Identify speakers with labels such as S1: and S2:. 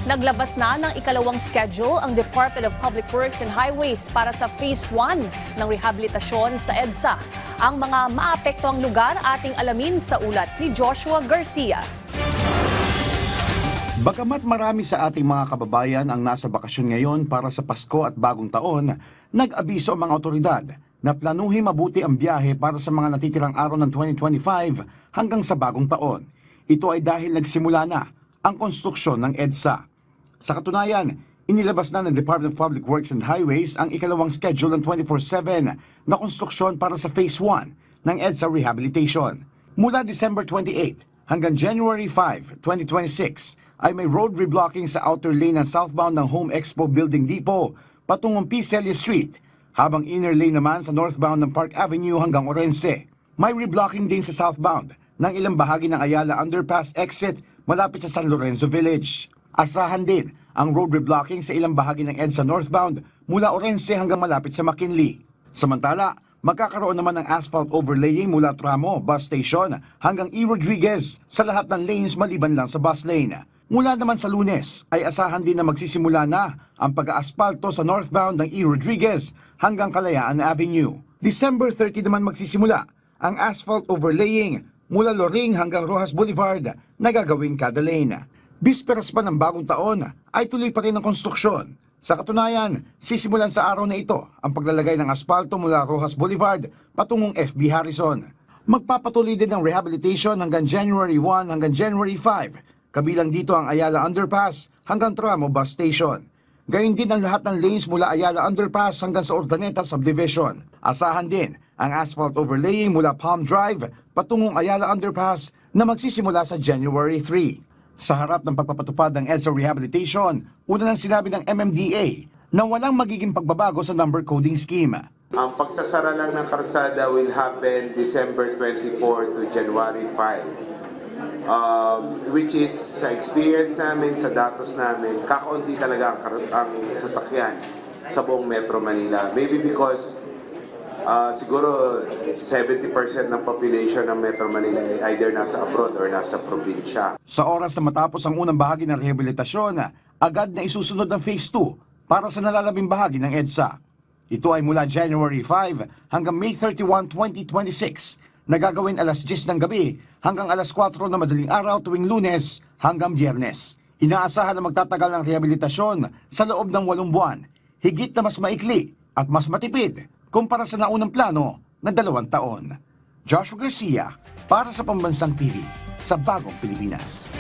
S1: Naglabas na ng ikalawang schedule ang Department of Public Works and Highways para sa Phase 1 ng rehabilitasyon sa EDSA. Ang mga maapektuang lugar ating alamin sa ulat ni Joshua Garcia.
S2: Bagamat marami sa ating mga kababayan ang nasa bakasyon ngayon para sa Pasko at Bagong Taon, nag-abiso ang mga otoridad na planuhin mabuti ang biyahe para sa mga natitirang araw ng 2025 hanggang sa Bagong Taon. Ito ay dahil nagsimula na ang konstruksyon ng EDSA. Sa katunayan, inilabas na ng Department of Public Works and Highways ang ikalawang schedule ng 24/7 na konstruksyon para sa Phase 1 ng EDSA Rehabilitation. Mula December 28 hanggang January 5, 2026 ay may road reblocking sa outer lane ng southbound ng Home Expo Building Depot patungong P. Celia Street, habang inner lane naman sa northbound ng Park Avenue hanggang Orense. May reblocking din sa southbound ng ilang bahagi ng Ayala Underpass exit malapit sa San Lorenzo Village. Asahan din ang road reblocking sa ilang bahagi ng EDSA northbound mula Orense hanggang malapit sa McKinley. Samantala, magkakaroon naman ng asphalt overlaying mula Tramo Bus Station hanggang E. Rodriguez sa lahat ng lanes maliban lang sa bus lane. Mula naman sa Lunes ay asahan din na magsisimula na ang pag-aaspalto sa northbound ng E. Rodriguez hanggang Kalayaan Avenue. December 30 naman magsisimula ang asphalt overlaying mula Loring hanggang Rojas Boulevard na gagawin kada lane. Bisperas pa ng Bagong Taon ay tuloy pa rin ang konstruksyon. Sa katunayan, sisimulan sa araw na ito ang paglalagay ng asfalto mula Rojas Boulevard patungong FB Harrison. Magpapatuloy din ang rehabilitation hanggang January 1 hanggang January 5. Kabilang dito ang Ayala Underpass hanggang Tramo Bus Station. Gayun din ang lahat ng lanes mula Ayala Underpass hanggang sa Urdaneta Subdivision. Asahan din ang asphalt overlaying mula Palm Drive patungong Ayala Underpass na magsisimula sa January 3. Sa harap ng pagpapatupad ng EDSA Rehabilitation, una nang sinabi ng MMDA na walang magiging pagbabago sa number coding scheme.
S3: Ang pagsasara lang ng karsada will happen December 24 to January 5. Which is sa experience namin, sa datos namin, kakaunti talaga ang sasakyan sa buong Metro Manila. Maybe because siguro 70% ng population ng Metro Manila ay either nasa abroad or nasa probinsya.
S2: Sa oras na matapos ang unang bahagi ng rehabilitasyon, agad na isusunod ang Phase 2 para sa nalalabing bahagi ng EDSA. Ito ay mula January 5 hanggang May 31, 2026, na gagawin alas 10 ng gabi hanggang alas 4 na madaling araw tuwing Lunes hanggang Biyernes. Inaasahan na magtatagal ng rehabilitasyon sa loob ng 8 buwan, higit na mas maikli at mas matipid kumpara sa naunang plano na 2 taon. Joshua Garcia para sa Pambansang TV sa Bagong Pilipinas.